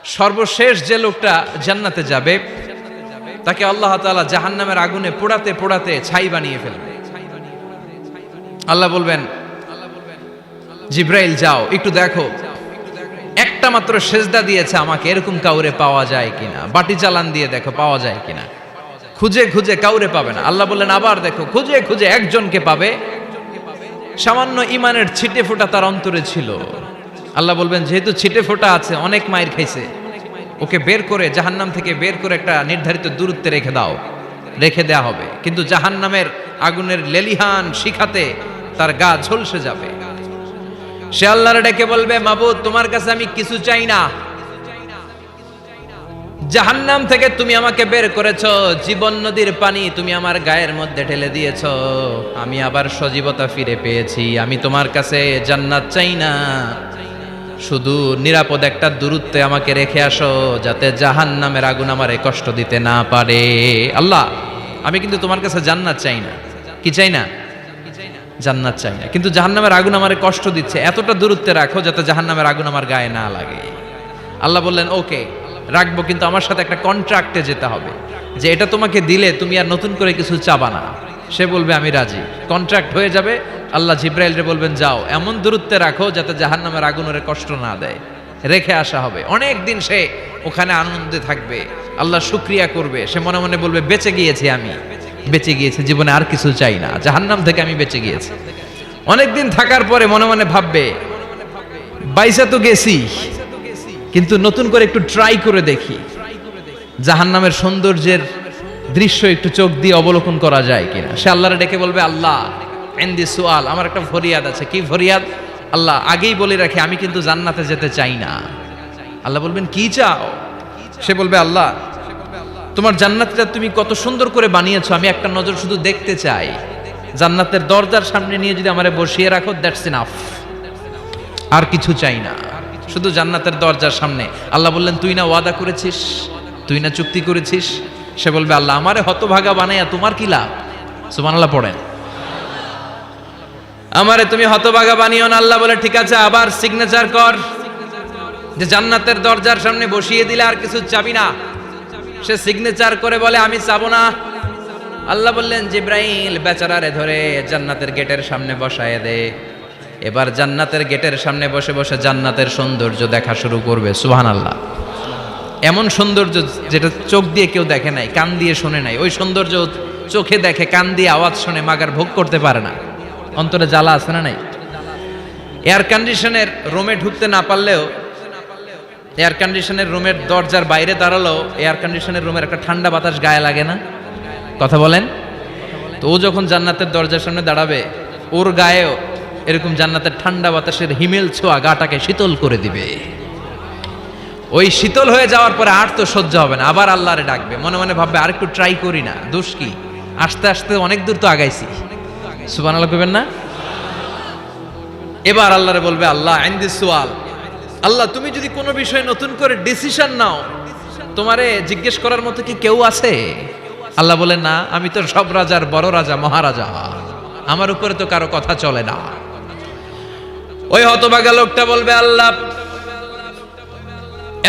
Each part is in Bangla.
সর্বশেষ যে লোকটা জান্নাতে যাবে তাকে আল্লাহ তাআলা জাহান্নামের আগুনে পোড়াতে পোড়াতে ছাই বানিয়ে ফেলবে। আল্লাহ বলবেন, জিব্রাইল যাও একটু দেখো, একটা মাত্র সেজদা দিয়েছে আমাকে, এরকম কাউরে পাওয়া যায় কিনা। বাটি চালান দিয়ে দেখো পাওয়া যায় কিনা। খুঁজে খুঁজে কাউরে পাবে না। আল্লাহ বললেন আবার দেখো, খুঁজে খুঁজে একজনকে পাবে, সামান্য ইমানের ছিটে ফোঁটা তার অন্তরে ছিল। আল্লাহ বলবেন যেহেতু ছিটে ফোঁটা আছে, অনেক মায়ের খাইছে, ওকে বের করে জাহান্নাম থেকে বের করে একটা নির্ধারিত দূরত্বে রেখে দাও। রেখে দেয়া হবে, কিন্তু জাহান্নামের আগুনের লেলিহান শিখাতে তার গা ঝলসে যাবে। সে আল্লাহর ডেকে বলবে, মাবুদ তোমার কাছে আমি কিছু চাই না, জাহান্নাম থেকে তুমি আমাকে বের করেছো, জীবন নদীর পানি তুমি আমার গায়ের মধ্যে ঢেলে দিয়েছো, আমি আবার সজীবতা ফিরে পেয়েছি। আমি তোমার কাছে জান্নাত চাই না, শুধু নিরাপদ একটা দূরত্বে আমাকে রেখে আসো, যাতে জাহান্নামের আগুন আমারে কষ্ট দিতে না পারে। আল্লাহ আমি কিন্তু তোমার কাছে জান্নাত চাই না। কি চাই না? জান্নাত চাই না, কিন্তু জাহান্নামের আগুন আমারে কষ্ট দিচ্ছে, এতটা দূরত্বে রাখো যাতে জাহান্নামের আগুন আমার গায়ে না লাগে। আল্লাহ বললেন ওকে রাখবো, কিন্তু আমার সাথে একটা কন্ট্রাক্টে যেতে হবে, যে এটা তোমাকে দিলে তুমি আর নতুন করে কিছু চাবা না। সে বলবে আমি রাজি, কন্ট্রাক্ট হয়ে যাবে। আল্লাহ জিব্রাইলরে বলবেন যাও এমন দূরত্বে রাখো যাতে জাহান্নামের আগুন ওরে কষ্ট না দেয়। রেখে আসা হবে, অনেক দিন সে ওখানে আনন্দে থাকবে, আল্লাহ শুকরিয়া করবে। সে মনে মনে বলবে বেঁচে গিয়েছি, আমি বেঁচে গিয়েছি, জীবনে আর কিছু চাই না, জাহান্নাম থেকে আমি বেঁচে গিয়েছি। অনেকদিন থাকার পরে মনে মনে ভাববে বাইসা তো গেছি, কিন্তু নতুন করে একটু ট্রাই করে দেখি, জাহান্নামের সৌন্দর্যের দৃশ্য একটু চোখ দিয়ে অবলোকন করা যায় কিনা। সে আল্লাহরে ডেকে বলবে আল্লাহ ইনদি সুআল, আমার একটা ফরিয়াদ আছে। কি ফরিয়াদ? আল্লাহ আগেই বলে রাখি আমি কিন্তু জান্নাতে যেতে চাই না। আল্লাহ বলবেন কি চাও? সে বলবে আল্লাহ তোমার জান্নাতটা তুমি কত সুন্দর করে বানিয়েছো, আমি একটা নজর শুধু দেখতে চাই। জান্নাতের দরজার সামনে নিয়ে যদি আমারে বসিয়ে রাখো, দ্যাটস ইনাফ, আর কিছু চাই না, শুধু জান্নাতের দরজার সামনে। আল্লাহ বললেন তুই না ওয়াদা করেছিস, তুই না চুক্তি করেছিস। সে বলবে আল্লাহ আমারে হতভাগা বানাইয়া তোমার কি লাভ? সুবহানাল্লাহ পড়েন। আমারে তুমি হতভাগা বানিও না। আল্লাহ বলে ঠিক আছে, আবার সিগনেচার কর যে জান্নাতের দরজার সামনে বসিয়ে দিলে আর কিছু চাবি না। সে সিগনেচার করে বলে আমি চাবো না। আল্লাহ বললেন জিব্রাইল বেচারারে ধরে জান্নাতের গেটের সামনে বসায় দে। এবার জান্নাতের গেটের সামনে বসে বসে জান্নাতের সৌন্দর্য দেখা শুরু করবে। সুবহানাল্লাহ। এমন সৌন্দর্য যেটা চোখ দিয়ে কেউ দেখে নাই, কান দিয়ে শোনে নাই, ওই সৌন্দর্য চোখে দেখে, কান দিয়ে আওয়াজ শুনে মাগার ভোগ করতে পারে না। অন্তরে জ্বালা আছে না নাই? এয়ার কন্ডিশনের রুমে ঢুকতে না পারলেও, এয়ার কন্ডিশনের রুমের দরজার বাইরে দাঁড়ালো, এয়ার কন্ডিশনের রুমের একটা ঠান্ডা বাতাস গায়ে লাগে না? কথা বলেন তো। ও যখন জান্নাতের দরজার সামনে দাঁড়াবে, ওর গায়েও এরকম জান্নাতের ঠান্ডা বাতাসের হিমেল ছোঁয়া গাটাকে শীতল করে দিবে। ওই শীতল হয়ে যাওয়ার পরে আর তো সহ্য হবে না, আবার আল্লাহরে ডাকবে, মনে মনে ভাববে আর একটু ট্রাই করি না, দোষ কি, আস্তে আস্তে অনেক দূর তো আগাইছি। সুবহানাল্লাহ কইবেন না? এবার আল্লাহরে বলবে আল্লাহ ইনদি সুআল, আল্লাহ তুমি যদি কোনো বিষয়ে নতুন করে ডিসিশন নাও, তোমারে জিজ্ঞেস করার মতো কি কেউ আছে? আল্লাহ বলে না, আমি তো সব রাজার বড় রাজা, মহারাজা, আমার উপরে তো কারো কথা চলে না। ওই হতভাগা লোকটা বলবে আল্লাহ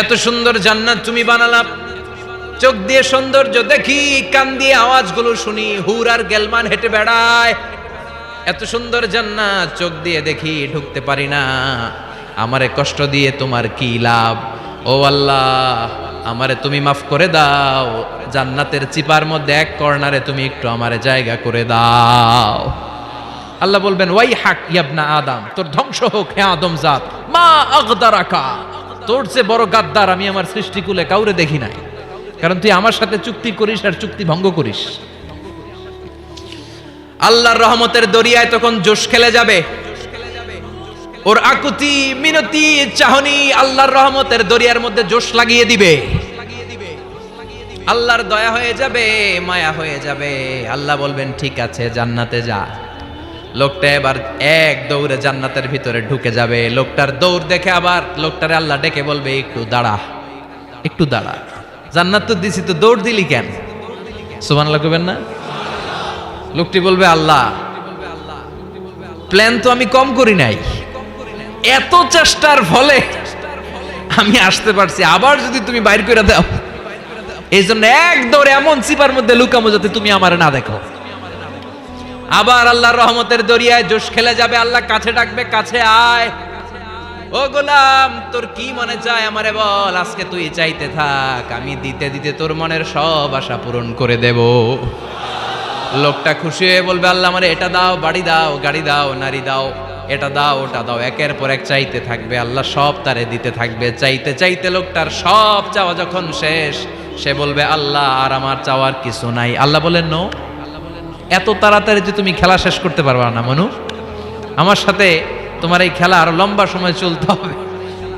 এত সুন্দর জান্নাত তুমি বানালা, চোখ দিয়ে সৌন্দর্য দেখি, কান দিয়ে আওয়াজগুলো শুনি, হুর আর গেলমান হেঁটে বেড়ায়, এত সুন্দর জান্নাত চোখ দিয়ে দেখি, ঢুকতে পারি না, আমারে কষ্ট দিয়ে তোমার কি লাভ? ও আল্লাহ আমারে তুমি মাফ করে দাও, জান্নাতের চিপার মধ্যে এক কর্নারে তুমি একটু আমারে জায়গা করে দাও। আল্লাহ বলবেন ওয়াই হাক ইয়াবনা আদম, তোর ধ্বংস হোক হে আদম জাত, মা আগদারাকা, তোর চেয়ে বড় গাদ্দার আমি আমার সৃষ্টিকুলে কাউরে দেখি নাই, কারণ তুই আমার সাথে চুক্তি করিস আর চুক্তি ভঙ্গ করিস। আল্লাহর রহমতের দরিয়ায় তখন জোশ খেলে যাবে, ওর আকুতি মিনতি চাহনি আল্লাহর রহমতের দরিয়ার মধ্যে জোশ লাগিয়ে দিবে। আল্লাহর দয়া হয়ে যাবে, মায়া হয়ে যাবে। আল্লাহ বলবেন ঠিক আছে জান্নাতে যা। লোকটা এবার এক দৌড়ে জান্নাতের ভিতরে ঢুকে যাবে। লোকটার দৌড় দেখে আবার লোকটারে আল্লাহ ডেকে বলবে একটু দাঁড়া, একটু দাঁড়া, জান্নাত তো দিছি, তো দৌড় দিলি কেন? সুবহানাল্লাহ কইবেন না? লোকটি বলবে আল্লাহ প্ল্যান তো আমি কম করি নাই, এত চেষ্টার ফলে আমি আসতে পারছি, আবার যদি তুমি বাইর করে দাও, এই জন্য এক দৌড়ে এমন চিপার মধ্যে লুকামো যাতে তুমি আমার না দেখো। আবার আল্লাহর রহমতের দরিয়ায় জোশ খেলে যাবে, আল্লাহ কাছে ডাকবে, কাছে আয়, ও গোলাম তোর কি মনে চায় আমারে বল, আজকে তুই চাইতে থাক, আমি দিতে দিতে তোর মনের সব আশা পূরণ করে দেব। লোকটা খুশি হয়ে বলবে, আল্লাহ আমারে এটা দাও, বাড়ি দাও, গাড়ি দাও, নারী দাও, এটা দাও, ওটা দাও, একের পর এক চাইতে থাকবে, আল্লাহ সব তারে দিতে থাকবে। চাইতে চাইতে লোকটার সব চাওয়া যখন শেষ, সে বলবে, আল্লাহ আর আমার চাওয়ার কিছু নাই। আল্লাহ বলেন, নো, এত তাড়াতাড়ি যে তুমি খেলা শেষ করতে পারবা না মনু, আমার সাথে তোমার এই খেলা আরো লম্বা সময় চলতে হবে,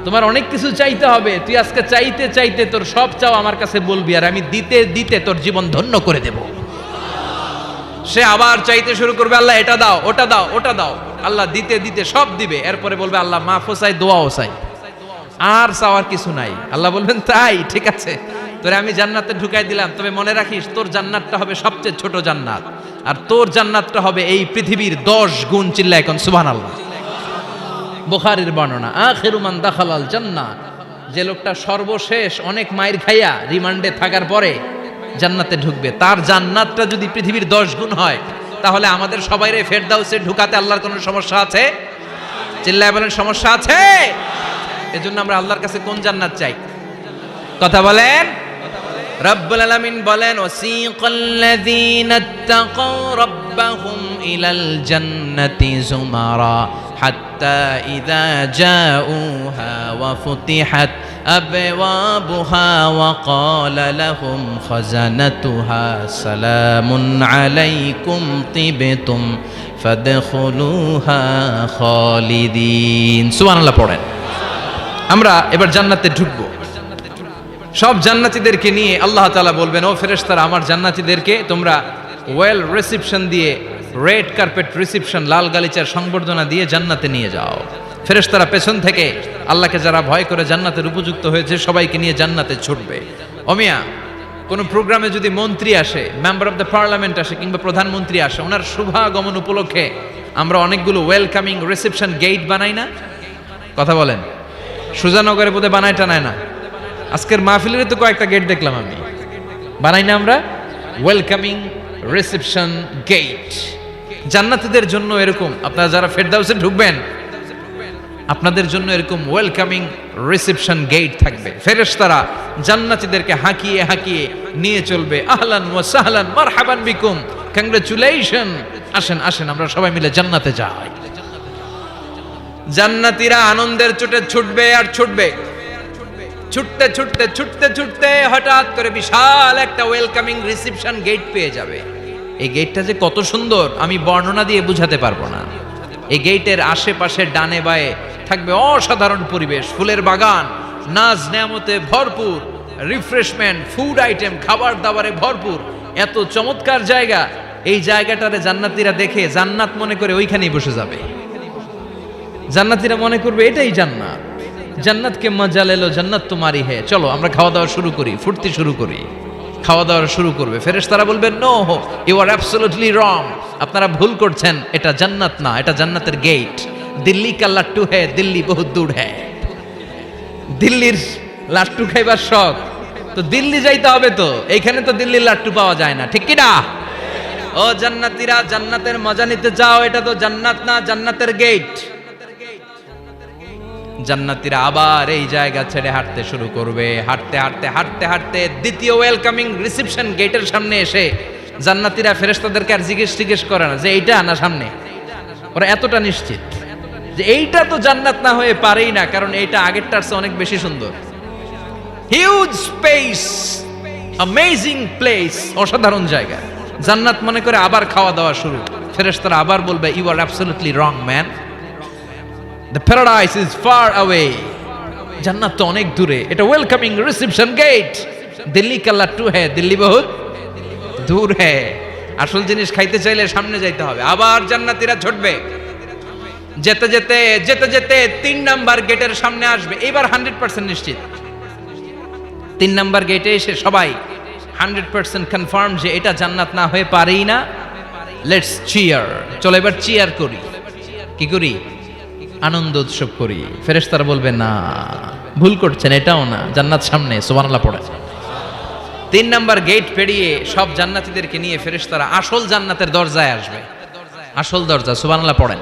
তোমার অনেক কিছু চাইতে হবে। তুই আজকে চাইতে চাইতে তোর সব চাও আমার কাছে বলবি, আর আমি দিতে দিতে তোর জীবন ধন্য করে দেব। সে আবার চাইতে শুরু করবে, আল্লাহ এটা দাও, ওটা দাও, ওটা দাও, আল্লাহ দিতে দিতে সব দিবে। এরপরে বলবে, আল্লাহ মাফও চাই, দোয়াও চাই, আর চাওয়ার কিছু নাই। আল্লাহ বলবেন, তাই ঠিক আছে, তোরে আমি জান্নাতে ঢুকাই দিলাম, তবে মনে রাখিস তোর জান্নাতটা হবে সবচেয়ে ছোট জান্নাত, আর তোর জান্নাতটা হবে এই পৃথিবীর 10 গুণ। চিল্লায় এখন সুবহানাল্লাহ। বুখারীর বর্ণনা, আখিরু মান দাখালাল জান্নাহ, যে লোকটা সর্বশেষ অনেক মাইর খাইয়া রিমান্ডে থাকার পরে জান্নাতে ঢুকবে, তার জান্নাতটা যদি পৃথিবীর 10 গুণ হয়, তাহলে আমাদের সবাইরে ফেরদাউসে ঢুকাতে আল্লাহর কোনো সমস্যা আছে? চিল্লায় বলেন, সমস্যা আছে? এজন্য আমরা আল্লাহর কাছে কোন জান্নাত চাই? কথা বলেন। রব্বুল আলামিন বলেন, ওয়াসিকাল্লাযীনা ইত্তাকাউ রাব্বাহুম ইলাল জান্নাতি যুমারা হাত্তা ইযা জাউহা ওয়া ফুতিহাত আবওয়াবুহা ওয়া ক্বালা লাহুম খাজানাতুহা সালামুন আলাইকুম তিবতুম ফাদখুলুহা খালিদিন। সুবহানাল্লাহ পড়েন। আমরা এবার জান্নাতে ঢুকবো। সব জান্নাতীদেরকে নিয়ে আল্লাহ তাআলা বলবেন, ও ফেরেশতারা, আমার জান্নাতীদেরকে তোমরা ওয়েল রিসেপশন দিয়ে, রেড কার্পেট রিসেপশন, লাল গালিচার সংবর্ধনা দিয়ে জান্নাতে নিয়ে যাও। ফেরেশতারা পেছন থেকে আল্লাহকে যারা ভয় করে জান্নাতের উপযুক্ত হয়েছে সবাইকে নিয়ে জান্নাতে ছুটবে। ওমিয়া, কোনো প্রোগ্রামে যদি মন্ত্রী আসে, মেম্বার অফ দ্য পার্লামেন্ট আসে, কিংবা প্রধানমন্ত্রী আসে, ওনার শুভাগমন উপলক্ষে আমরা অনেকগুলো ওয়েলকামিং রিসেপশন গেট বানাই না? কথা বলেন। সুজানগরে বোধহয় বানায় টানায় না? আজকের মাহফিলের তো কয়েকটা গেট দেখলাম আমি, বানাই না আমরা? Welcoming reception gate. জান্নাতীদের জন্য এরকম, আপনারা যারা ফেরদাউসে ঢুকবেন আপনাদের জন্য এরকম ওয়েলকামিং রিসেপশন গেট থাকবে। ফেরেশতারা জান্নাতীদেরকে হাঁকিয়ে হাঁকিয়ে নিয়ে চলবে, আহলান ওয়া সাহলান মারহাবান বিকুম, কংগ্রাচুলেশন, আসেন আসেন আমরা সবাই মিলে জান্নাতে যাই। জান্নাতীরা আনন্দের চোটে ছুটবে আর ছুটবে, ছুটতে ছুটতে ছুটতে ছুটতে হঠাৎ করে বিশাল একটা ওয়েলকামিং রিসেপশন গেট পেয়ে যাবে। এই গেটটা যে কত সুন্দর আমি বর্ণনা দিয়ে বুঝাতে পারবো না। এই গেটের আশেপাশে ডানে বায়ে থাকবে অসাধারণ পরিবেশ, ফুলের বাগান, নাজ নেয়ামতে ভরপুর, রিফ্রেশমেন্ট, ফুড আইটেম, খাবার দাবারে ভরপুর, এত চমৎকার জায়গা। এই জায়গাটারে জান্নাতীরা দেখে জান্নাত মনে করে ওইখানেই বসে যাবে। জান্নাতীরা মনে করবে এটাই জান্নাত, জান্নাতকে মজা লেলো, জান্নাত তোমারই হে, চলো আমরা খাওয়া দাওয়া শুরু করি, ফুর্তি শুরু করি। খাওয়া দাওয়া শুরু করবে। ফেরেশতারা বলবেন, no, you are absolutely wrong, আপনারা ভুল করছেন, এটা জান্নাত না, এটা জান্নাতের গেট। দিল্লি কা লাট্টু হে, দিল্লি বহুত দূর হে। দিল্লির লাট্টু খাইবার শখ, তো দিল্লি যাইতে হবে, তো এইখানে তো দিল্লির লাট্টু পাওয়া যায় না, ঠিক কি না? ও জান্নাতীরা, জান্নাতের মজা নিতে যাও, এটা তো জান্নাত না, জান্নাতের গেট। জান্নাতীরা আবার এই জায়গা ছেড়ে হাঁটতে শুরু করবে। হাঁটতে হাঁটতে হাঁটতে হাঁটতে দ্বিতীয় ওয়েলকামিং রিসেপশন গেটের সামনে এসে জান্নাতীরা ফেরেশতাদেরকে আর জিজ্ঞেস করে না যে এইটা না সামনে, ওরা এতটা নিশ্চিত যে এইটা তো জান্নাত না হয়ে পারেই না, কারণ এইটা আগেরটার চেয়ে অনেক বেশি সুন্দর। হিউজ স্পেস, অ্যামেজিং প্লেস, অসাধারণ জায়গা। জান্নাত মনে করে আবার খাওয়া দাওয়া শুরু। ফেরেশতারা আবার বলবে, you are absolutely wrong man, the paradise is far away, জান্নাত তো অনেক দূরে, এটা ওয়েলকামিং রিসেপশন গেট। দিল্লি কা লাট্টু হে, দিল্লি বহুত দূর হে। আসল জিনিস খাইতে চাইলে সামনে যাইতে হবে। আবার জান্নাতীরা ছুটবে, যেতে যেতে যেতে যেতে 3 নাম্বার গেটের সামনে আসবে। এবার 100% নিশ্চিত 3 নাম্বার গেটে এসে সবাই 100% কনফার্ম যে এটা জান্নাত না হয়ে পারেই না। লেটস চিয়ার, চলো এবার চিয়ার করি। কি করি? আনন্দ উৎসব করি। ফেরেশতারা বলবে, না, ভুল করছেন, এটাও না, জান্নাত সামনে, সুবহানাল্লাহ পড়ে। 3 নাম্বার গেট পেরিয়ে সব জান্নাতীদেরকে নিয়ে ফেরেশতারা আসল জান্নাতের দরজায় আসবে। আসল দরজা, সুবহানাল্লাহ পড়েন।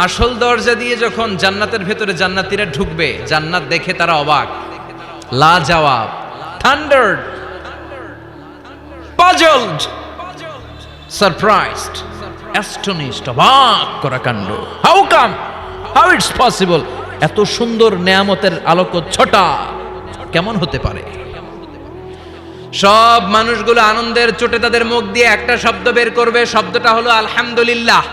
আসল দরজা দিয়ে যখন জান্নাতের ভেতরে জান্নাতীরা ঢুকবে, জান্নাত দেখে তারা অবাক, লাজবাব, থান্ডার্ড, পাজলড, সারপ্রাইজড, অ্যাস্টনিশড, অবাক করা কাণ্ড। How come, how it's possible, এত সুন্দর নেয়ামতের আলোকচ্ছটা কেমন হতে পারে? সব মানুষগুলো আনন্দের চোটে তাদের মুখ দিয়ে একটা শব্দ বের করবে, শব্দটা হলো আলহামদুলিল্লাহ।